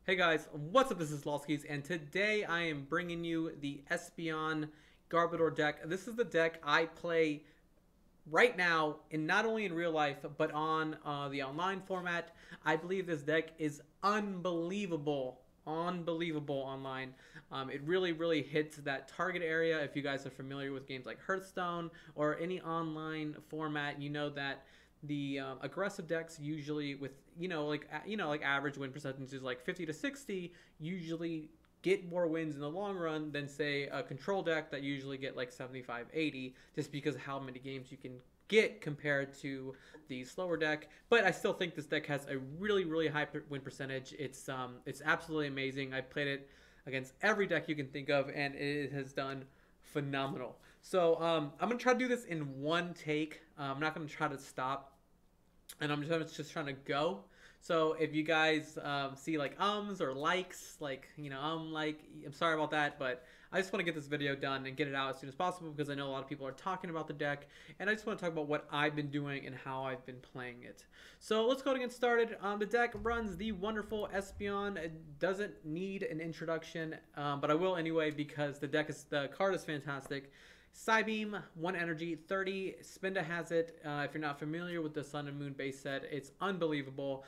Hey guys, what's up? This is Lawskis, and today I am bringing you the Espeon Garbodor deck. This is the deck I play right now, and not only in real life, but on the online format. I believe this deck is unbelievable. Unbelievable online. It really hits that target area. If you guys are familiar with games like Hearthstone or any online format, you know that the aggressive decks usually with like average win percentages like 50 to 60 usually get more wins in the long run than say a control deck that usually get like 75 80, just because of how many games you can get compared to the slower deck. But I still think this deck has a really high win percentage. It's absolutely amazing. I played it against every deck you can think of, and it has done phenomenal. So I'm gonna try to do this in one take. I'm not gonna try to stop, and I'm just trying to go. So if you guys see like ums or likes, like I'm sorry about that, but I just want to get this video done and get it out as soon as possible because I know a lot of people are talking about the deck, and I just want to talk about what I've been doing and how I've been playing it. So let's go ahead and get started. The deck runs the wonderful Espeon. It doesn't need an introduction, but I will anyway because the card is fantastic. Psybeam, 1 energy, 30. Spinda has it. If you're not familiar with the Sun and Moon base set, it's unbelievable.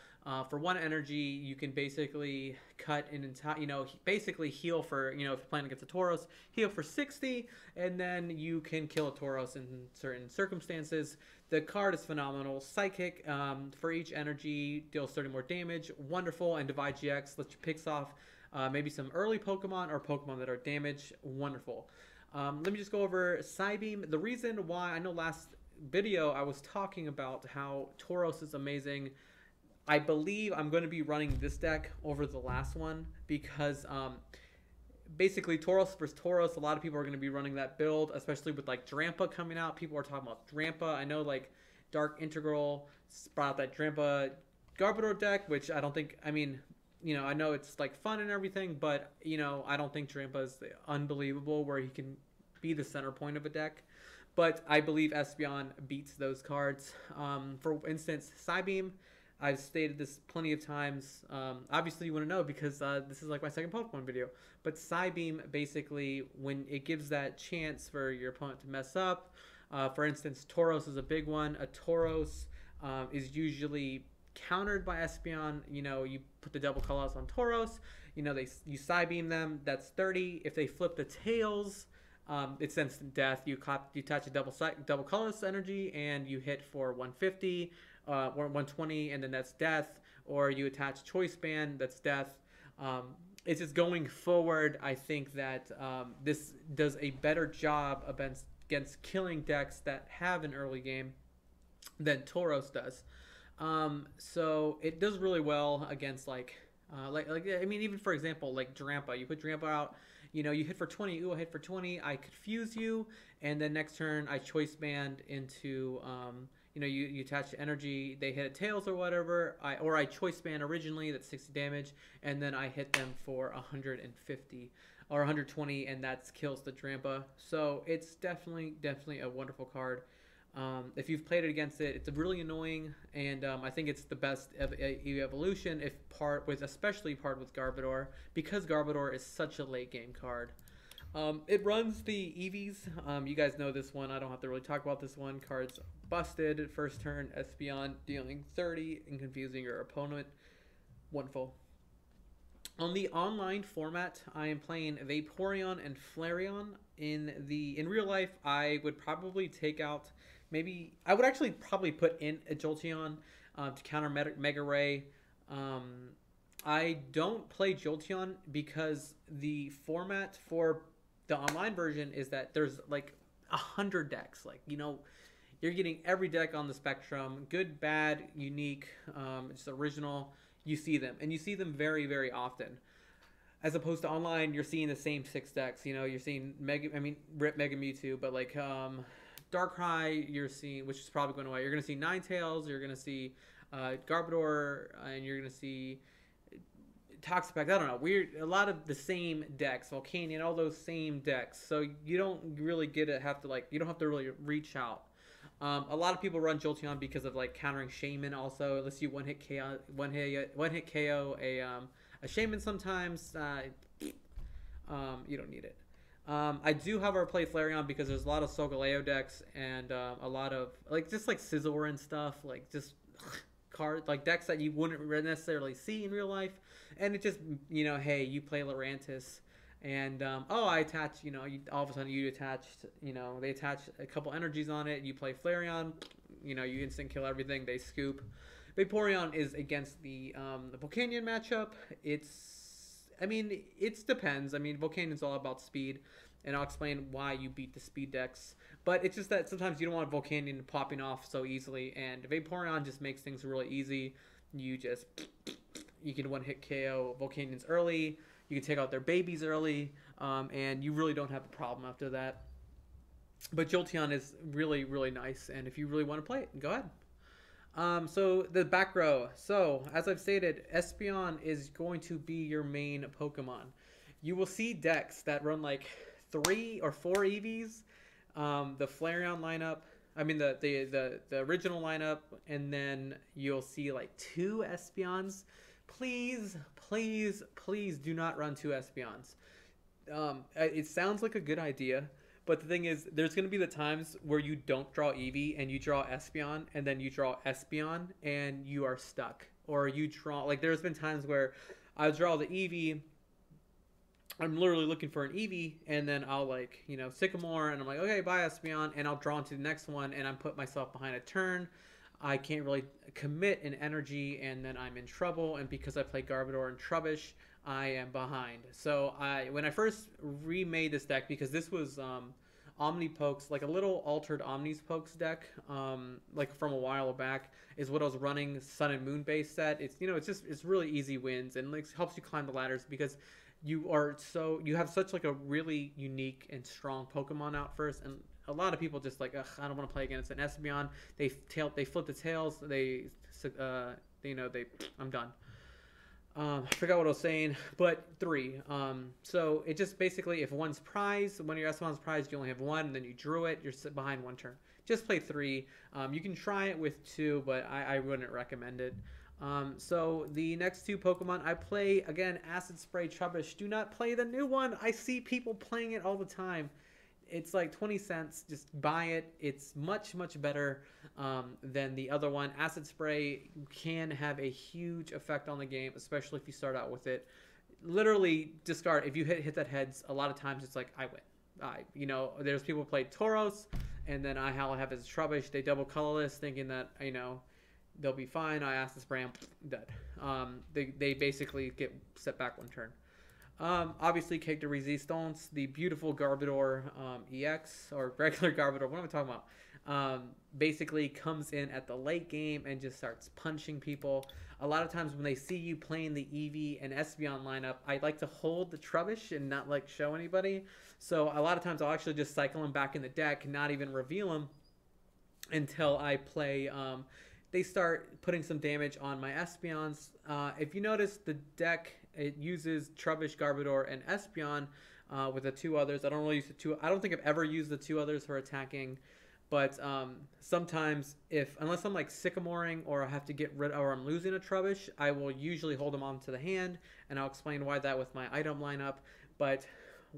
For 1 energy, you can basically cut an entire, basically heal for, if you're playing against a Tauros, heal for 60, and then you can kill a Tauros in certain circumstances. The card is phenomenal. Psychic, for each energy, deals 30 more damage. Wonderful. And Divide GX lets your picks off maybe some early Pokemon or Pokemon that are damaged. Wonderful. Let me just go over Psybeam. The reason why, I know last video I was talking about how Tauros is amazing. I believe I'm going to be running this deck over the last one because basically Tauros versus Tauros, a lot of people are going to be running that build, especially with like Drampa coming out. People are talking about Drampa. I know like Dark Integral brought out that Drampa Garbodor deck, which I don't think, I know it's like fun and everything, but I don't think Drampa is unbelievable where he can be the center point of a deck. But I believe Espeon beats those cards. For instance, Psybeam, I've stated this plenty of times. Obviously, you want to know because this is like my second Pokemon video. But Psybeam, basically, when it gives that chance for your opponent to mess up, for instance, Tauros is a big one. A Tauros is usually countered by Espeon. You put the double colors on Tauros. You Psybeam them. That's 30. If they flip the tails, it's instant death. You attach a double colorless energy and you hit for 150 or 120, and then that's death. Or you attach Choice Band, that's death. It's just going forward. I think that this does a better job against killing decks that have an early game than Tauros does. So it does really well against even for example, like Drampa. You put Drampa out, you hit for 20, ooh, I hit for 20, I confuse you, and then next turn I Choice Band into, you attach energy, they hit a Tails or whatever, I Choice Band originally, that's 60 damage, and then I hit them for 150 or 120, and that kills the Drampa. So it's definitely a wonderful card. If you've played it against it, it's really annoying, and I think it's the best evolution especially paired with Garbodor, because Garbodor is such a late game card. It runs the EVs. You guys know this one. I don't have to really talk about this one. Cards busted. First turn, Espeon dealing 30 and confusing your opponent. Wonderful. On the online format, I am playing Vaporeon and Flareon. In real life, I would probably take out. I would actually probably put in a Jolteon to counter Mega Ray. I don't play Jolteon because the format for the online version is that there's like 100 decks. You're getting every deck on the spectrum, good, bad, unique, just original. You see them, and you see them very often. As opposed to online, you're seeing the same 6 decks. You're seeing Rip Mega Mewtwo, but like Darkrai, you're seeing, which is probably going away. You're going to see Ninetales, you're going to see Garbodor, and you're going to see Toxapex. I don't know. A lot of the same decks, Volcanion, all those same decks. So you don't really you don't have to really reach out. A lot of people run Jolteon because of like countering Shaman also. Unless you one hit KO a Shaman sometimes. You don't need it. I do, however, play Flareon because there's a lot of Solgaleo decks and a lot of just like Scizor and stuff, like just card like decks that you wouldn't necessarily see in real life, and it just hey, you play Lurantis, and I attach all of a sudden you attached they attach a couple energies on it. You play Flareon, you instant kill everything. They scoop. Vaporeon is against the Volcanion matchup. It depends. Volcanion all about speed, and I'll explain why you beat the speed decks. But it's just that sometimes you don't want Volcanion popping off so easily, and Vaporeon just makes things really easy. You can one-hit KO Volcanions early. You can take out their babies early, and you really don't have a problem after that. But Jolteon is really, really nice, and if you really want to play it, go ahead. So the back row. So as I've stated, Espeon is going to be your main Pokemon. You will see decks that run like 3 or 4 EVs, the Flareon lineup. The original lineup, and then you'll see like 2 Espeons. Please, please, please do not run 2 Espeons. It sounds like a good idea. But the thing is, there's going to be the times where you don't draw Eevee and you draw Espeon, and then you draw Espeon and you are stuck. Or you draw, there's been times where I draw the Eevee, I'm literally looking for an Eevee, and then I'll Sycamore, and I'm like, okay, bye Espeon, and I'll draw into the next one, and I'm put myself behind a turn. I can't really commit an energy, and then I'm in trouble, and because I play Garbodor and Trubbish, I am behind. So when I first remade this deck, because this was Omnipokes, like a little altered Omnipokes deck, from a while back, is what I was running. Sun and Moon based set. It's really easy wins, and helps you climb the ladders because you have such a really unique and strong Pokemon out first, and a lot of people just I don't want to play against an Espeon. They flip the tails. I'm done. I forgot what I was saying, but 3. So it just basically, if one's prized, one of your Espeon's prized, you only have 1, and then you drew it, you're behind 1 turn. Just play 3. You can try it with 2, but I wouldn't recommend it. So the next 2 Pokemon I play, again, Acid Spray, Trubbish. Do not play the new one. I see people playing it all the time. It's like 20 cents. Just buy it. It's much, much better than the other one. Acid Spray can have a huge effect on the game, especially if you start out with it. Literally discard. If you hit that heads, a lot of times it's like, I win. There's people who play Tauros, and then I have his Trubbish. They double colorless, thinking that, they'll be fine. I Acid Spray, I'm dead. They basically get set back 1 turn. Obviously, Cake de Resistance, the beautiful Garbodor EX, or regular Garbodor, what am I talking about? Basically comes in at the late game and just starts punching people. A lot of times when they see you playing the Eevee and Espeon lineup, I like to hold the Trubbish and not show anybody. So a lot of times I'll actually just cycle them back in the deck and not even reveal them until I play... they start putting some damage on my Espeons. If you notice, the deck, it uses Trubbish, Garbodor, and Espeon with the 2 others. I don't really use the 2. I don't think I've ever used the 2 others for attacking. But sometimes, unless I'm Sycamoring or I have to get rid, or I'm losing a Trubbish, I will usually hold them onto the hand, and I'll explain why that with my item lineup. But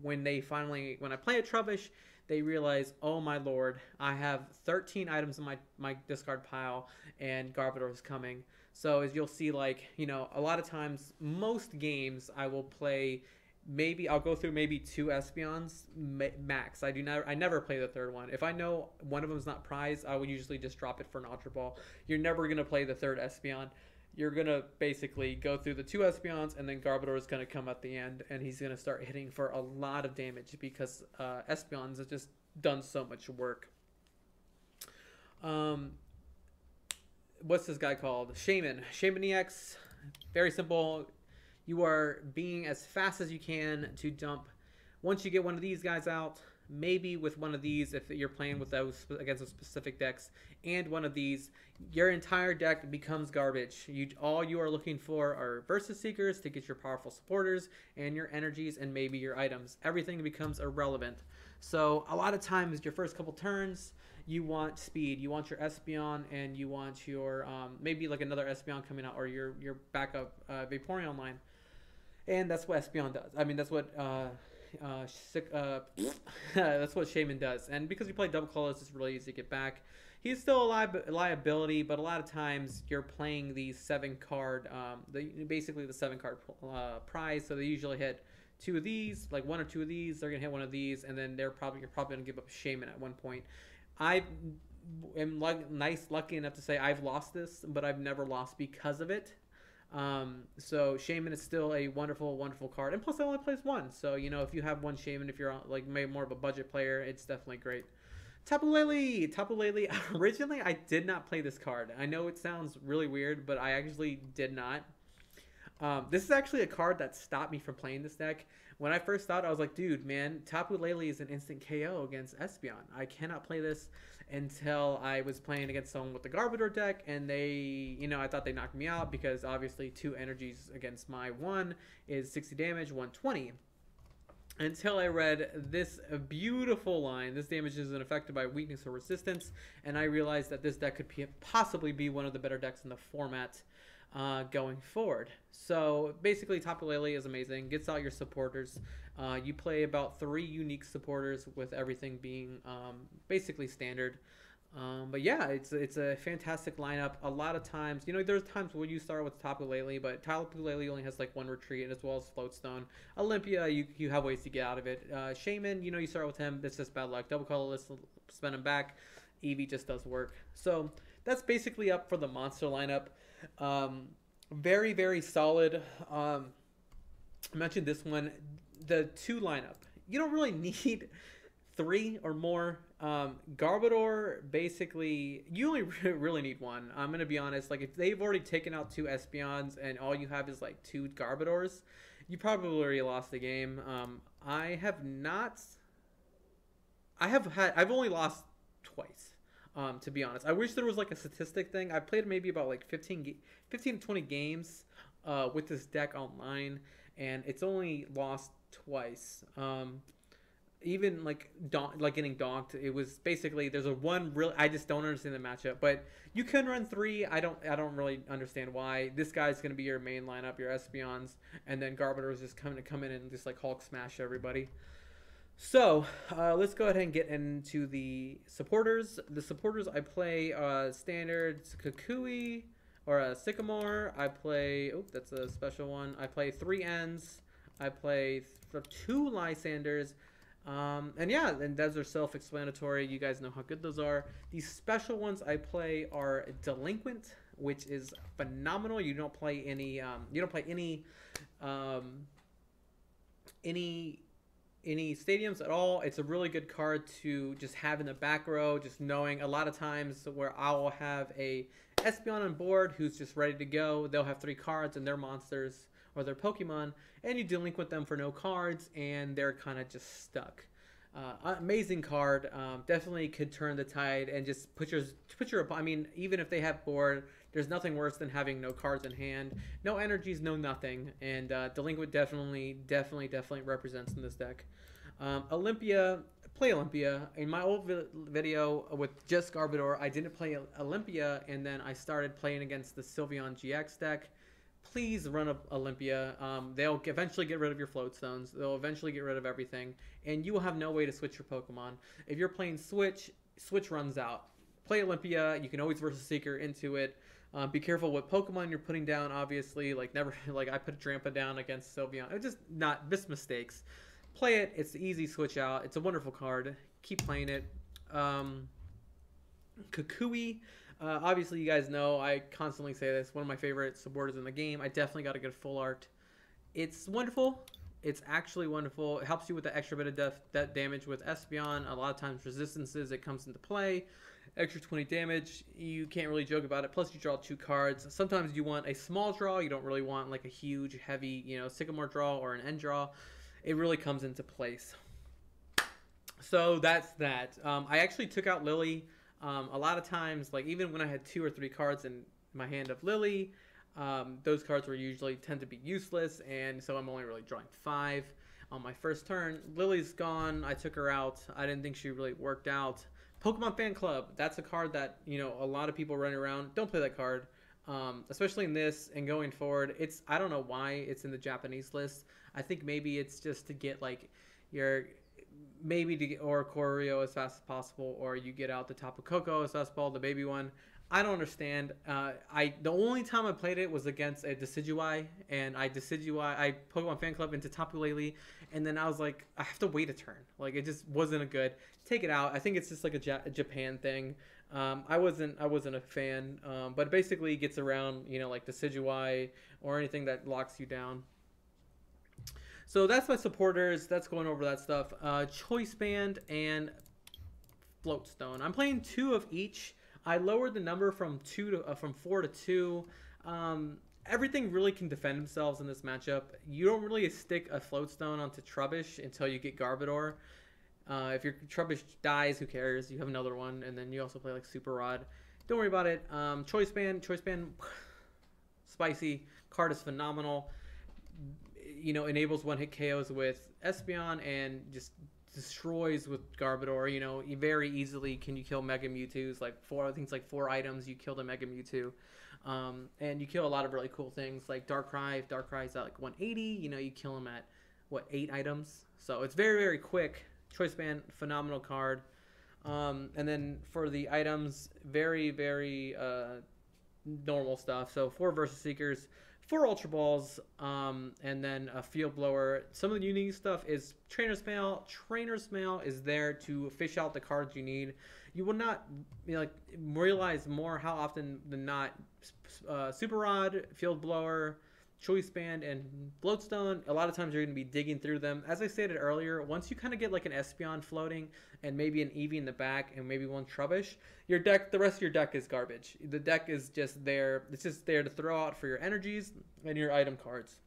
when I play a Trubbish, they realize, oh my lord, I have 13 items in my discard pile, and Garbodor is coming. So as you'll see, a lot of times, most games I will play, I'll go through maybe 2 Espeons max. I never play the 3rd one. If I know one of them's not prized, I will usually just drop it for an Ultra Ball. You're never going to play the 3rd Espeon. You're going to basically go through the 2 Espeons, and then Garbodor is going to come at the end, and he's going to start hitting for a lot of damage because Espeons have just done so much work. What's this guy called? Shaman EX. Very simple. You are being as fast as you can to dump. Once you get one of these guys out, maybe with one of these, if you're playing with those against those specific decks, and one of these, your entire deck becomes garbage. All you are looking for are Versus Seekers to get your powerful supporters and your energies and maybe your items. Everything becomes irrelevant. So a lot of times, your first couple turns, you want speed. You want your Espeon, and you want your maybe another Espeon coming out, or your backup Vaporeon line. And that's what Espeon does. I mean, that's what that's what Shaman does. And because you play double colors, it's really easy to get back. He's still a liability, but a lot of times you're playing these 7 card, basically the 7 card prize. So they usually hit 2 of these, like 1 or 2 of these. They're gonna hit 1 of these, and then you're probably gonna give up Shaman at one point. I am lucky enough to say I've lost this, but I've never lost because of it. So Shaman is still a wonderful, wonderful card, and plus it only plays 1. So you know, if you have 1 Shaman, if you're like maybe more of a budget player, it's definitely great. Tapu Lele. Originally, I did not play this card. I know it sounds really weird, but I actually did not. This is actually a card that stopped me from playing this deck. When I first thought, I was like, dude, man, Tapu Lele is an instant KO against Espeon. I cannot play this until I was playing against someone with the Garbodor deck, and they, you know, I thought they knocked me out because obviously 2 energies against my 1 is 60 damage, 120. Until I read this beautiful line, this damage isn't affected by weakness or resistance, and I realized that this deck could possibly be one of the better decks in the format going forward. So basically, Tapu Lele is amazing. Gets out your supporters. You play about 3 unique supporters with everything being basically standard. But yeah, it's a fantastic lineup. A lot of times, you know, there's times where you start with Tapu Lele, but Tapu Lele only has like 1 retreat as well as Floatstone. Olympia, you have ways to get out of it. Shaman, you know, you start with him. That's just bad luck. Double colorless, spin him back. Eevee just does work. So that's basically up for the monster lineup. Very, very solid. I mentioned this one. The 2 lineup. You don't really need 3 or more. Garbodor, basically, you only really need 1. I'm going to be honest. Like, if they've already taken out 2 Espeons and all you have is, like, 2 Garbodors, you probably already lost the game. I have not... I've only lost twice. To be honest, I wish there was like a statistic thing. I played maybe about like 15 to 20 games with this deck online, and it's only lost twice. Even like getting donked, it was basically there's a one real. I just don't understand the matchup, but you can run 3. I don't really understand why. This guy's gonna be your main lineup, your Espeons, and then Garbodor is just coming to come in and just like Hulk smash everybody. So let's go ahead and get into the supporters. The supporters I play standard Kukui or a Sycamore. I play, oh, that's a special one. I play 3 Ns. I play 2 Lysanders. And yeah, and those are self-explanatory. You guys know how good those are. These special ones I play are Delinquent, which is phenomenal. You don't play any any stadiums at all. It's a really good card to just have in the back row, just knowing a lot of times where I will have a Espeon on board who's just ready to go. They'll have 3 cards and their monsters or their Pokemon, and you delinquent them for no cards, and they're kind of just stuck. Amazing card. Definitely could turn the tide and just put your. I mean, even if they have board, there's nothing worse than having no cards in hand, no energies, no nothing. And Delinquent definitely represents in this deck. Olympia, play Olympia. In my old video with just Garbodor, I didn't play Olympia, and then I started playing against the Sylveon GX deck. Please run Olympia. They'll eventually get rid of your Floatstones. They'll eventually get rid of everything, and you will have no way to switch your Pokemon. If you're playing Switch runs out. Play Olympia. You can always versus Seeker into it. Be careful what Pokemon you're putting down. Obviously, like I put Drampa down against Sylveon. It was just not mistakes. Play it. It's the easy switch out. It's a wonderful card. Keep playing it. Kukui. Obviously, you guys know I constantly say this. One of my favorite supporters in the game. I definitely got a good full art. It's wonderful. It's actually wonderful. It helps you with the extra bit of damage with Espeon. A lot of times resistances, it comes into play. Extra 20 damage. You can't really joke about it. Plus, you draw 2 cards. Sometimes you want a small draw. You don't really want like a huge, heavy, Sycamore draw or an end draw. It really comes into place. So that's that. I actually took out Lily. A lot of times, like even when I had 2 or 3 cards in my hand of Lily, those cards were usually tend to be useless, and so I'm only really drawing 5 on my first turn. Lily's gone. I took her out. I didn't think she really worked out. Pokemon Fan Club. That's a card that a lot of people run around. Don't play that card. especially in this and going forward. I don't know why it's in the Japanese list. I think maybe it's just to get like your maybe to get Oricorio as fast as possible, or you get out the Tapu Koko as fast as possible, the baby one. I don't understand. The only time I played it was against a Decidueye, and I Pokemon Fan Club into Tapu Lele, and then I was like, I have to wait a turn. Like it just wasn't a good. Take it out. I think it's just like a Japan thing. I wasn't a fan, but basically gets around like Decidueye or anything that locks you down. So that's my supporters. That's going over that stuff. Choice Band and Floatstone. I'm playing 2 of each. I lowered the number from 4 to 2. Everything really can defend themselves in this matchup. You don't really stick a Floatstone onto Trubbish until you get Garbodor. If your Trubbish dies, who cares? You have another one, and then you also play like Super Rod. Don't worry about it. Choice Band, spicy. Card is phenomenal. Enables one-hit KOs with Espeon and just destroys with Garbodor. Very easily can you kill Mega Mewtwo's like 4 items. You kill the Mega Mewtwo, and you kill a lot of really cool things like Darkrai. If Darkrai's at like 180, you kill him at 8 items. So it's very very quick. Choice Band, phenomenal card. And then for the items, very very normal stuff. So 4 Versus Seekers, 4 Ultra Balls, and then a Field Blower. Some of the unique stuff is Trainer's Mail. Trainer's Mail is there to fish out the cards you need. You will not realize more how often than not Super Rod, Field Blower, Choice Band, and Floatstone, a lot of times you're going to be digging through them. As I stated earlier, once you kind of get like an Espeon floating and maybe an Eevee in the back and maybe one Trubbish, the rest of your deck is garbage. The deck is just there. It's just there to throw out for your energies and your item cards.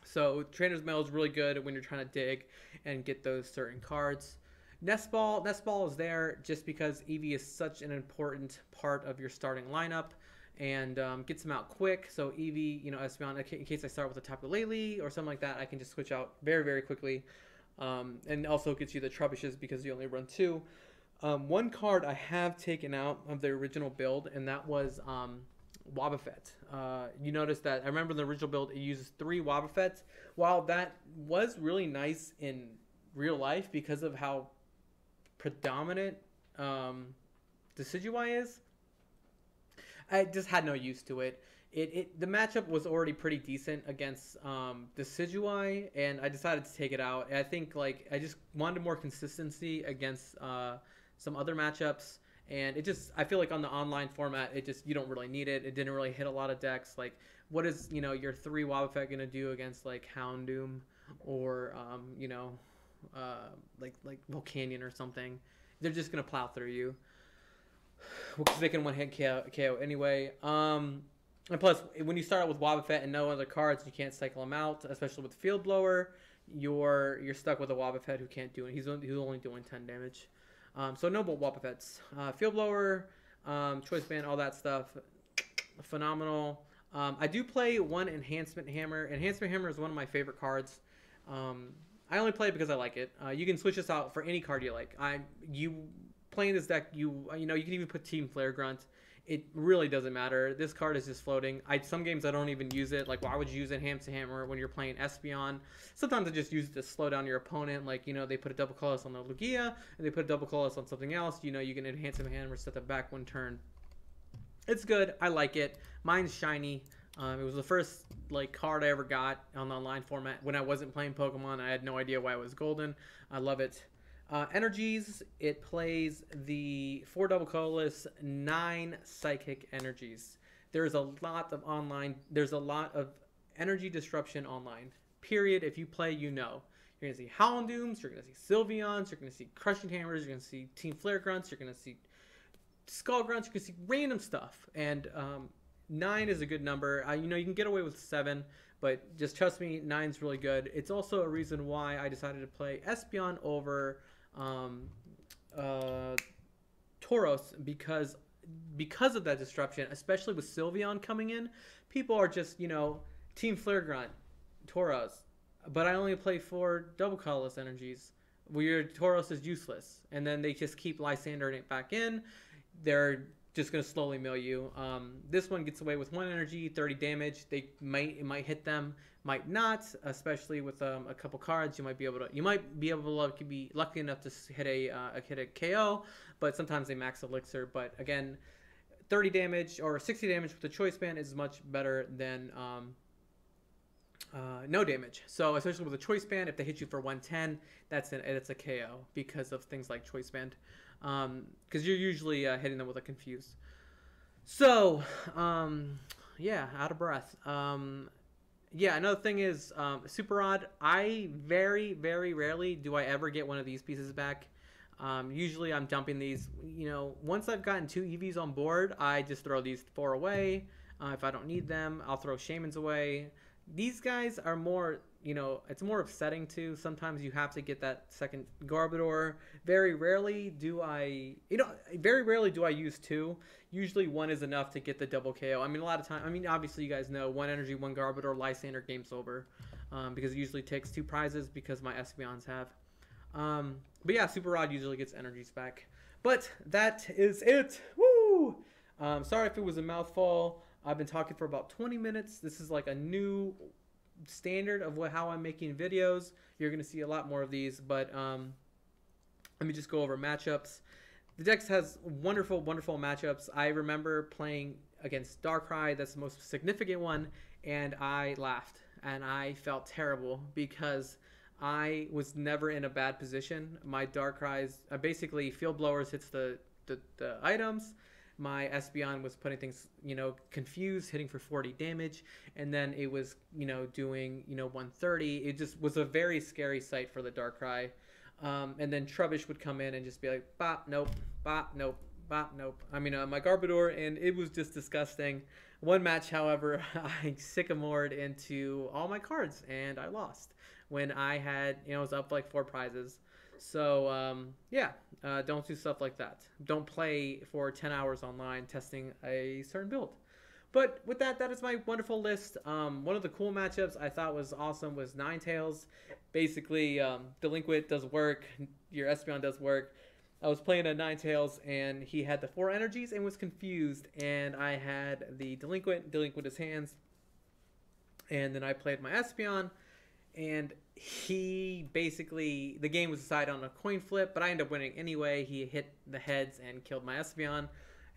So Trainer's Mail is really good when you're trying to dig and get those certain cards. Nest Ball is there just because Eevee is such an important part of your starting lineup. And gets them out quick. So Eevee, Espeon, in case I start with a Tapu Lele or something like that, I can just switch out very, very quickly. And also gets you the Trubbishes because you only run 2. One card I have taken out of the original build, and that was Wobbuffet. You notice that I remember the original build, it uses 3 Wobbuffets. While that was really nice in real life because of how predominant Decidueye is, I just had no use to it. The matchup was already pretty decent against Decidueye, and I decided to take it out. I think I just wanted more consistency against some other matchups, and I feel like on the online format, you don't really need it. It didn't really hit a lot of decks. Like, what is your 3 Wobbuffet gonna do against like Houndoom or like Volcanion or something? They're just gonna plow through you. Because they can one-hit KO anyway. And plus, when you start out with Wobbuffet and no other cards, you can't cycle them out. Especially with Field Blower, you're stuck with a Wobbuffet who can't do it. He's only doing 10 damage. So no Wobbuffets. Field Blower, Choice Band, all that stuff, phenomenal. I do play one Enhancement Hammer. Enhancement Hammer is one of my favorite cards. I only play it because I like it. You can switch this out for any card you like. Playing this deck, you can even put Team Flare Grunt. It really doesn't matter. This card is just floating. Some games I don't even use it. Like, why would you use Enhanced Hammer when you're playing Espeon? Sometimes I just use it to slow down your opponent. Like, they put a double colorless on the Lugia, and they put a double colorless on something else. You can Enhance Hammer, set that back 1 turn. It's good. I like it. Mine's shiny. It was the first card I ever got on the online format when I wasn't playing Pokemon. I had no idea why it was golden. I love it. Energies, it plays the 4 double colorless, 9 psychic energies. There's a lot of energy disruption online. Period. If you play, you're going to see Houndooms, you're going to see Sylveons, you're going to see Crushing Hammers, you're going to see Team Flare Grunts, you're going to see Skull Grunts, you're going to see random stuff. And 9 is a good number. You can get away with 7, but just trust me, 9's really good. It's also a reason why I decided to play Espeon over Tauros because of that disruption, especially with Sylveon coming in. People are just Team Flare Grunt, Tauros, but I only play 4 double colorless energies where your Tauros is useless, and then they just keep Lysandering it back in. They're just gonna slowly mill you. This one gets away with 1 energy, 30 damage. It might hit them, might not, especially with a couple cards. You might be able to be lucky enough to hit a KO, but sometimes they max elixir. But again, 30 damage or 60 damage with the choice band is much better than no damage. So especially with a choice band, if they hit you for 110, it's a KO because of things like choice band. Because you're usually hitting them with a confuse. So yeah, out of breath. Yeah, another thing is super odd. I very rarely do I ever get one of these pieces back. Usually I'm dumping these, once I've gotten 2 EVs on board, I just throw these 4 away. If I don't need them, I'll throw Shamans away. These guys are more, it's more upsetting too. Sometimes you have to get that second Garbodor. Very rarely do I use 2. Usually 1 is enough to get the double KO. I mean, a lot of time, obviously you guys know 1 energy, 1 Garbodor, Lysander, game's over. Because it usually takes 2 prizes because my Espeons have. But yeah, Super Rod usually gets energies back. But that is it. Woo! Sorry if it was a mouthful. I've been talking for about 20 minutes. This is like a new standard of how I'm making videos. You're going to see a lot more of these, but let me just go over matchups. The Dex has wonderful matchups. I remember playing against Darkrai. That's the most significant one, and I laughed, and I felt terrible because I was never in a bad position. My Darkrai's basically Field Blowers hits the items. My Espeon was putting things, confused, hitting for 40 damage, and then it was, doing, 130. It just was a very scary sight for the Darkrai. And then Trubbish would come in and just be like, bop, nope, bop, nope, bop, nope. My Garbodor, and it was just disgusting. One match, however, I sycamored into all my cards, and I lost when I had, I was up like 4 prizes. So, yeah, don't do stuff like that. Don't play for 10 hours online testing a certain build. But with that is my wonderful list. One of the cool matchups I thought was awesome was Ninetales. Basically, Delinquent does work. Your Espeon does work. I was playing a Ninetales, and he had the 4 energies and was confused. And I had the Delinquent his hands. And then I played my Espeon. And he basically, the game was decided on a coin flip, but I ended up winning anyway. He hit the heads and killed my Espeon.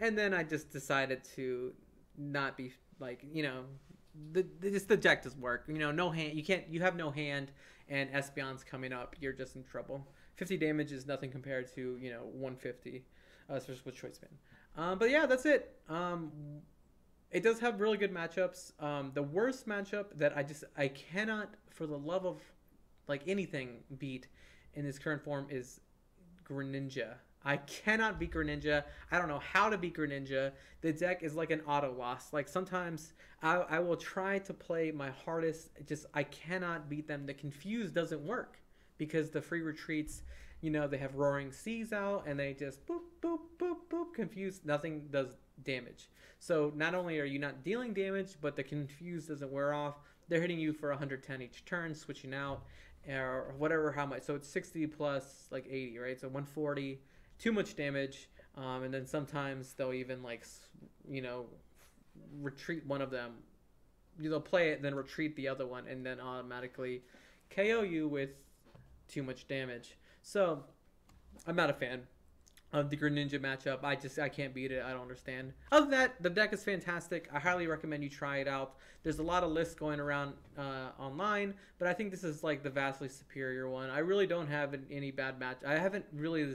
And then I just decided to not be like, the deck does work. No hand, you have no hand, and Espeon's coming up. You're just in trouble. 50 damage is nothing compared to, 150, especially with choice band. But yeah, that's it. It does have really good matchups. The worst matchup that I cannot, for the love of anything, beat in this current form is Greninja. I cannot beat Greninja. I don't know how to beat Greninja. The deck is like an auto loss. Like sometimes I will try to play my hardest. I cannot beat them. The confuse doesn't work because the free retreats, they have Roaring Seas out and they just boop, boop, boop, boop, confuse. Nothing does damage. So not only are you not dealing damage, but the confuse doesn't wear off. They're hitting you for 110 each turn, switching out, or whatever, how much. So it's 60 plus like 80, right? So 140, too much damage. And then sometimes they'll even retreat one of them. They'll play it, then retreat the other one, and then automatically KO you with too much damage. So I'm not a fan of the Greninja matchup. I can't beat it. I don't understand. Other than that, the deck is fantastic. I highly recommend you try it out. There's a lot of lists going around online, but I think this is like the vastly superior one. I really don't have any bad match. I haven't really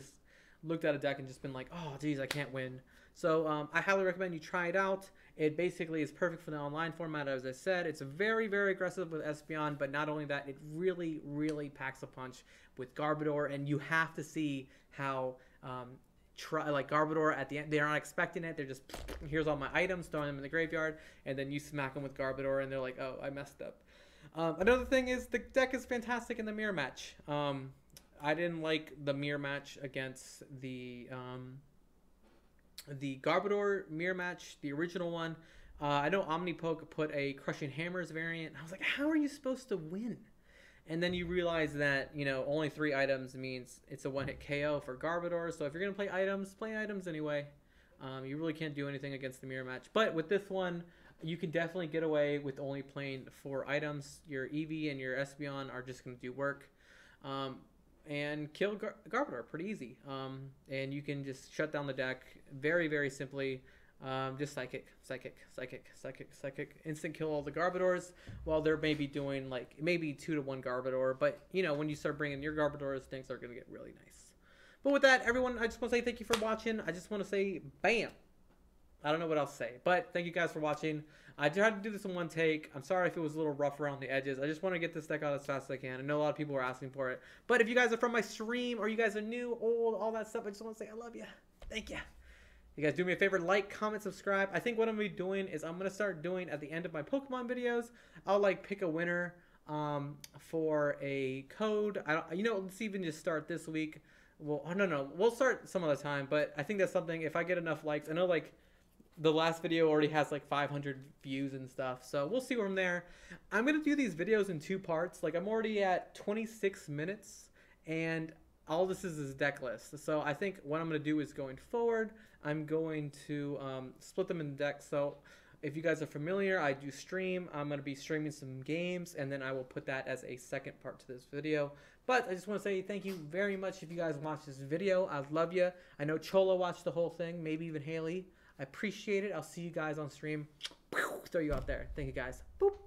looked at a deck and just been like, oh, geez, I can't win. So I highly recommend you try it out. It basically is perfect for the online format, as I said. It's very aggressive with Espeon, but not only that, it really packs a punch with Garbodor, and you have to see how like Garbodor at the end, they're not expecting it. They're just, here's all my items, throwing them in the graveyard, and then you smack them with Garbodor, and they're like, oh, I messed up. Another thing is the deck is fantastic in the mirror match. I didn't like the mirror match against the Garbodor mirror match, the original one. I know Omnipoke put a Crushing Hammers variant. I was like, how are you supposed to win? And then you realize that, only 3 items means it's a one-hit KO for Garbodor. So if you're going to play items anyway. You really can't do anything against the mirror match. But with this one, you can definitely get away with only playing 4 items. Your Eevee and your Espeon are just going to do work. And kill Garbodor pretty easy. And you can just shut down the deck very, very simply. Just psychic, instant kill all the Garbodors while they're maybe doing like maybe 2-to-1 Garbodor. But you know, when you start bringing your Garbodors, things are going to get really nice. But with that, everyone, I just want to say thank you for watching. I just want to say bam. I don't know what else to say, but thank you guys for watching. I tried to do this in one take. I'm sorry if it was a little rough around the edges. I just want to get this deck out as fast as I can. I know a lot of people are asking for it. But if you guys are from my stream or you guys are new, old, all that stuff, I just want to say I love you. Thank you. You guys do me a favor, like, comment, subscribe. I think what I'm going to be doing is I'm going to start doing at the end of my Pokemon videos, I'll like pick a winner for a code. You know, let's even just start this week. Well, no, we'll start some other time. But I think that's something, if I get enough likes, I know like the last video already has like 500 views and stuff, so we'll see from there. I'm going to do these videos in 2 parts. Like I'm already at 26 minutes and all this is deck list. So I think what I'm going to do is going forward, I'm going to split them in decks. So if you guys are familiar, I do stream. I'm going to be streaming some games and then I will put that as a second part to this video. But I just want to say thank you very much if you guys watched this video. I love you. I know Cholo watched the whole thing, maybe even Haley. I appreciate it. I'll see you guys on stream. Throw you out there. Thank you guys. Boop.